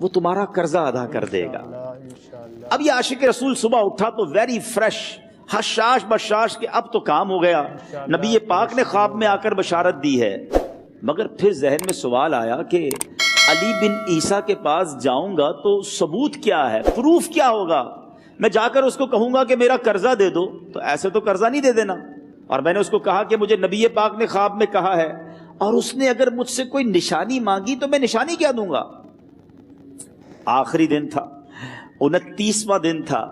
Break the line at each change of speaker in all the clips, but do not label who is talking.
وہ تمہارا قرضہ ادا کر دے گا۔
انشاءاللہ۔
اب یہ عاشق رسول صبح اٹھا تو ویری فریش، حشاش بشاش کہ اب تو کام ہو گیا، نبی پاک نے خواب میں آ کر بشارت دی ہے۔ مگر پھر ذہن میں سوال آیا کہ علی بن عیسیٰ کے پاس جاؤں گا تو ثبوت کیا ہے، پروف کیا ہوگا؟ میں جا کر اس کو کہوں گا کہ میرا قرضہ دے دو تو ایسے تو قرضہ نہیں دے دینا، اور میں نے اس کو کہا کہ مجھے نبی پاک نے خواب میں کہا ہے، اور اس نے اگر مجھ سے کوئی نشانی مانگی تو میں نشانی کیا دوں گا؟ آخری دن تھا، 29واں دن تھا،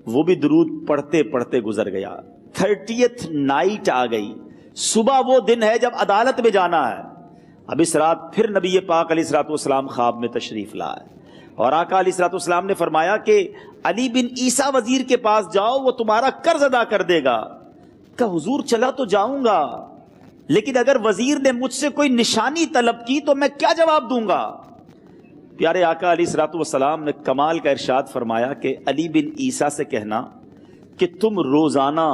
وہ بھی درود پڑھتے پڑھتے گزر گیا۔ 30th نائٹ آ گئی، صبح وہ دن ہے جب عدالت میں جانا ہے۔ اب اس رات پھر نبی پاک علیہ الصلوۃ والسلام خواب میں تشریف لائے، اور آقا علیہ الصلوۃ والسلام نے فرمایا کہ علی بن عیسیٰ وزیر کے پاس جاؤ، وہ تمہارا قرض ادا کر دے گا۔ کہ حضور چلا تو جاؤں گا، لیکن اگر وزیر نے مجھ سے کوئی نشانی طلب کی تو میں کیا جواب دوں گا؟ پیارے آقا علیہ الصلوۃ والسلام نے کمال کا ارشاد فرمایا کہ علی بن عیسیٰ سے کہنا کہ تم روزانہ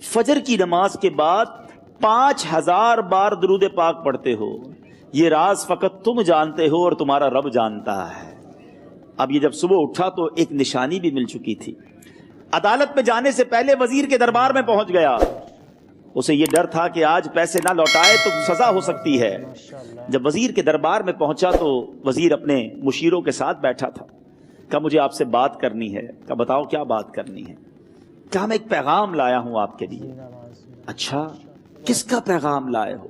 فجر کی نماز کے بعد 5000 بار درود پاک پڑھتے ہو، یہ راز فقط تم جانتے ہو اور تمہارا رب جانتا ہے۔ اب یہ جب صبح اٹھا تو ایک نشانی بھی مل چکی تھی۔ عدالت میں جانے سے پہلے وزیر کے دربار میں پہنچ گیا، اسے یہ ڈر تھا کہ آج پیسے نہ لوٹائے تو سزا ہو سکتی ہے۔ جب وزیر کے دربار میں پہنچا تو وزیر اپنے مشیروں کے ساتھ بیٹھا تھا۔ کہا مجھے آپ سے بات کرنی ہے۔ کہا بتاؤ کیا بات کرنی ہے؟ کہا میں ایک پیغام لایا ہوں آپ کے لیے۔ اچھا کس کا پیغام لائے ہو؟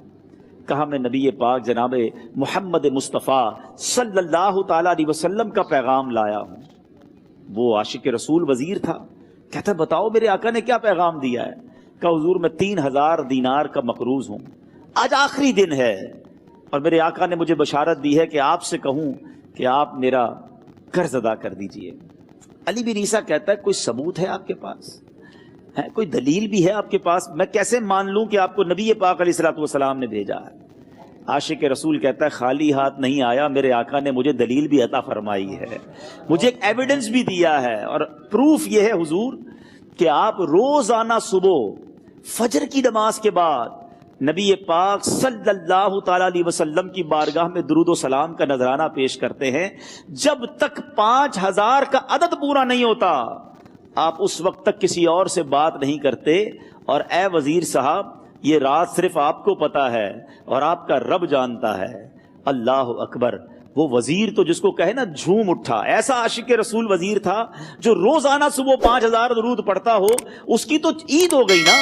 کہا میں نبی پاک جناب محمد مصطفیٰ صلی اللہ تعالی علیہ وسلم کا پیغام لایا ہوں۔ وہ عاشق رسول وزیر تھا، کہتا بتاؤ میرے آقا نے کیا پیغام دیا ہے؟ کہا حضور میں 3000 دینار کا مقروض ہوں، آج آخری دن ہے، اور میرے آقا نے مجھے بشارت دی ہے کہ آپ سے کہوں کہ آپ میرا قرض ادا کر دیجئے۔ علی بن عیسیٰ کہتا ہے کوئی ثبوت ہے آپ کے پاس؟ ہے کوئی دلیل بھی ہے آپ کے پاس؟ میں کیسے مان لوں کہ آپ کو نبی پاک علیہ الصلوۃ والسلام نے بھیجا ہے؟ عاشق رسول کہتا ہے خالی ہاتھ نہیں آیا، میرے آقا نے مجھے دلیل بھی عطا فرمائی ہے، مجھے ایک ایویڈنس بھی دیا ہے، اور پروف یہ ہے حضور کہ آپ روزانہ صبح فجر کی نماز کے بعد نبی پاک صلی اللہ تعالی علیہ وسلم کی بارگاہ میں درود و سلام کا نذرانہ پیش کرتے ہیں۔ جب تک 5000 کا عدد پورا نہیں ہوتا آپ اس وقت تک کسی اور سے بات نہیں کرتے، اور اے وزیر صاحب یہ راز صرف آپ کو پتا ہے اور آپ کا رب جانتا ہے۔ اللہ اکبر۔ وہ وزیر تو جس کو کہے نا جھوم اٹھا، ایسا عاشق رسول وزیر تھا جو روزانہ صبح 5000 درود پڑھتا ہو، اس کی تو عید ہو گئی نا۔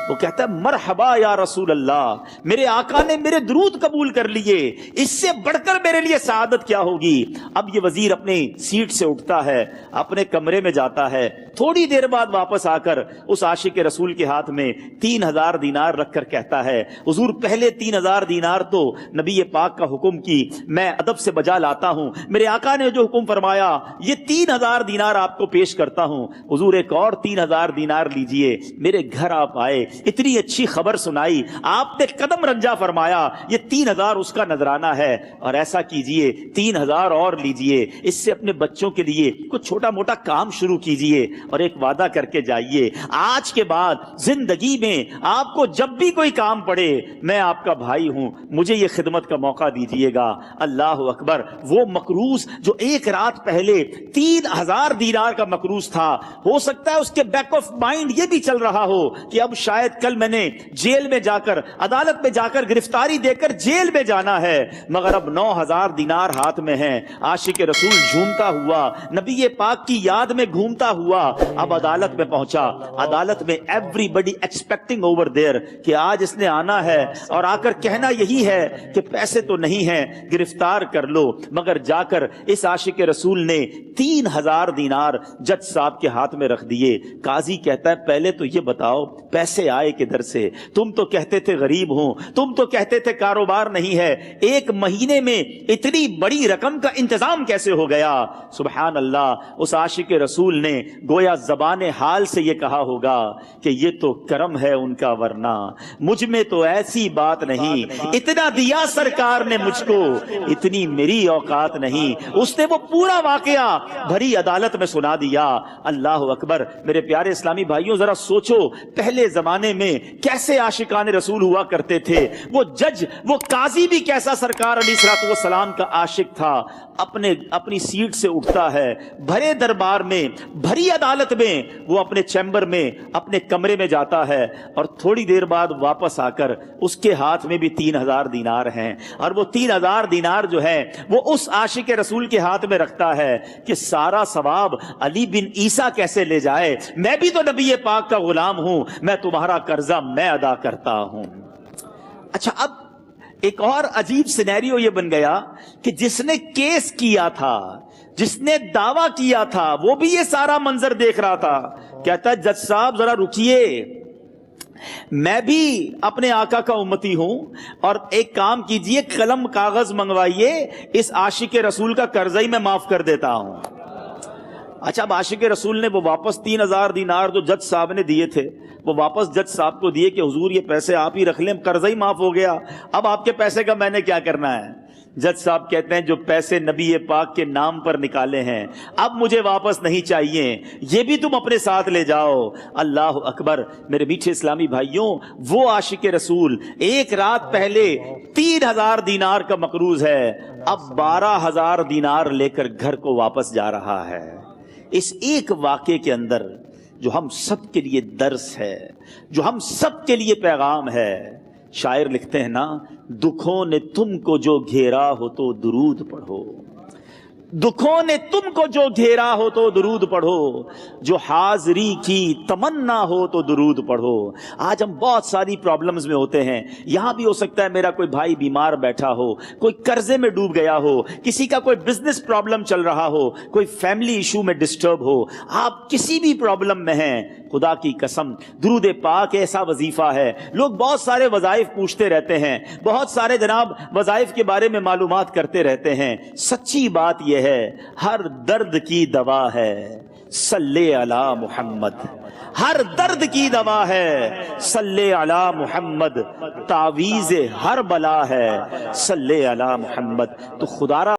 وہ کہتا ہے مرحبا یا رسول اللہ، میرے آقا نے میرے درود قبول کر لیے، اس سے بڑھ کر میرے لیے سعادت کیا ہوگی؟ اب یہ وزیر اپنی سیٹ سے اٹھتا ہے، اپنے کمرے میں جاتا ہے، تھوڑی دیر بعد واپس آ کر اس عاشق رسول کے ہاتھ میں 3000 دینار رکھ کر کہتا ہے حضور پہلے 3000 دینار تو نبی پاک کا حکم کی میں ادب سے بجا لاتا ہوں، میرے آقا نے جو حکم فرمایا یہ 3000 دینار آپ کو پیش کرتا ہوں، حضور ایک اور 3000 دینار لیجئے۔ میرے گھر آپ آئے، اتنی اچھی خبر سنائی، آپ نے قدم رنجا فرمایا، یہ 3000 اس کا نذرانہ ہے، اور ایسا کیجئے 3000 اور لیجئے، اس سے اپنے بچوں کے لیے کچھ چھوٹا موٹا کام شروع کیجئے، اور ایک وعدہ کر کے جائیے آج کے بعد زندگی میں آپ کو جب بھی کوئی کام پڑے میں آپ کا بھائی ہوں، مجھے یہ خدمت کا موقع دیجئے گا۔ اللہ اکبر۔ وہ مقروض جو ایک رات پہلے 3000 دینار کا مقروض تھا، ہو سکتا ہے اس کے بیک آف مائنڈ یہ بھی چل رہا ہو کہ اب شاید کل میں نے جیل میں جا کر عدالت میں جا کر گرفتاری دے کر جیل میں جانا ہے، مگر اب 9000 دینار ہاتھ میں ہیں۔ عاشق رسول جھومتا ہوا نبی پاک کی یاد میں گھومتا ہوا اب عدالت میں پہنچا۔ عدالت میں everybody expecting over there کہ آج اس نے آنا ہے اور آ کر کہنا یہی ہے کہ پیسے تو نہیں ہیں، گرفتار کر لو، مگر جا کر اس عاشق رسول نے 3000 دینار جج صاحب کے ہاتھ میں رکھ دیے۔ قاضی کہتا ہے پہلے تو یہ بتاؤ پیسے آئے کدھر سے؟ تم تو کہتے تھے غریب ہوں، تم تو کہتے تھے کاروبار نہیں ہے، ایک مہینے میں اتنی بڑی رقم کا انتظام کیسے ہو گیا؟ سبحان اللہ۔ اس عاشق رسول نے گویا زبان حال سے یہ کہا ہوگا کہ یہ تو کرم ہے ان کا، ورنہ مجھ میں تو ایسی بات نہیں، اتنا دیا سرکار نے مجھ کو، اتنی میری اوقات نہیں۔ اس نے وہ پورا واقعہ بھری عدالت میں سنا دیا۔ اللہ اکبر۔ میرے پیارے اسلامی بھائیوں ذرا سوچو، پہلے زمانے زمانے میں کیسے عاشقان رسول ہوا کرتے تھے. وہ جج، وہ قاضی بھی کیسا سرکار علیہ الصلوۃ والسلام کا عاشق تھا. اپنی سیٹ سے اٹھتا ہے، بھرے دربار میں، بھری عدالت میں، وہ اپنے چیمبر میں، اپنے کمرے میں جاتا ہے، اور تھوڑی دیر بعد واپس آ کر اس کے ہاتھ میں بھی 3000 دینار ہیں، اور وہ 3000 دینار جو ہے وہ اس عاشق رسول کے ہاتھ میں رکھتا ہے کہ سارا ثواب علی بن عیسیٰ کیسے لے جائے، میں بھی تو نبی پاک کا غلام ہوں، میں تمہارا قرضہ میں ادا کرتا ہوں. اچھا، اب ایک اور عجیب سینیریو یہ بن گیا کہ جس نے کیس کیا تھا، جس نے دعویٰ کیا تھا، وہ بھی یہ سارا منظر دیکھ رہا تھا. کہتا ہے جج صاحب ذرا رکیے، میں بھی اپنے آقا کا امتی ہوں، اور ایک کام کیجئے، قلم کاغذ منگوائیے، اس عاشق رسول کا قرضہ ہی میں معاف کر دیتا ہوں. اچھا، اب عاشق رسول نے وہ واپس 3000 دینار جو جج صاحب نے دیے تھے وہ واپس جج صاحب کو دیے کہ حضور یہ پیسے آپ ہی رکھ لیں، قرضہ ہی معاف ہو گیا، اب آپ کے پیسے کا میں نے کیا کرنا ہے. جج صاحب کہتے ہیں جو پیسے نبی پاک کے نام پر نکالے ہیں اب مجھے واپس نہیں چاہیے، یہ بھی تم اپنے ساتھ لے جاؤ. اللہ اکبر. میرے میٹھے اسلامی بھائیوں، وہ عاشق رسول ایک رات پہلے 3000 دینار کا مقروض ہے، اب 12000 دینار لے کر گھر کو واپس جا رہا ہے. اس ایک واقعے کے اندر جو ہم سب کے لیے درس ہے، جو ہم سب کے لیے پیغام ہے. شاعر لکھتے ہیں نا، دکھوں نے تم کو جو گھیرا ہو تو درود پڑھو، دکھوں نے تم کو جو گھیرا ہو تو درود پڑھو، جو حاضری کی تمنا ہو تو درود پڑھو. آج ہم بہت ساری پرابلمز میں ہوتے ہیں. یہاں بھی ہو سکتا ہے میرا کوئی بھائی بیمار بیٹھا ہو، کوئی قرضے میں ڈوب گیا ہو، کسی کا کوئی بزنس پرابلم چل رہا ہو، کوئی فیملی ایشو میں ڈسٹرب ہو. آپ کسی بھی پرابلم میں ہیں، خدا کی قسم درود پاک ایسا وظیفہ ہے. لوگ بہت سارے وظائف پوچھتے رہتے ہیں، بہت سارے جناب وظائف کے بارے میں معلومات کرتے رہتے ہیں. سچی بات یہ ہے ہر درد کی دوا ہے صلی علی محمد، ہر درد کی دوا ہے صلی علی محمد، تعویذ ہر بلا ہے صلی علی محمد. تو خدا را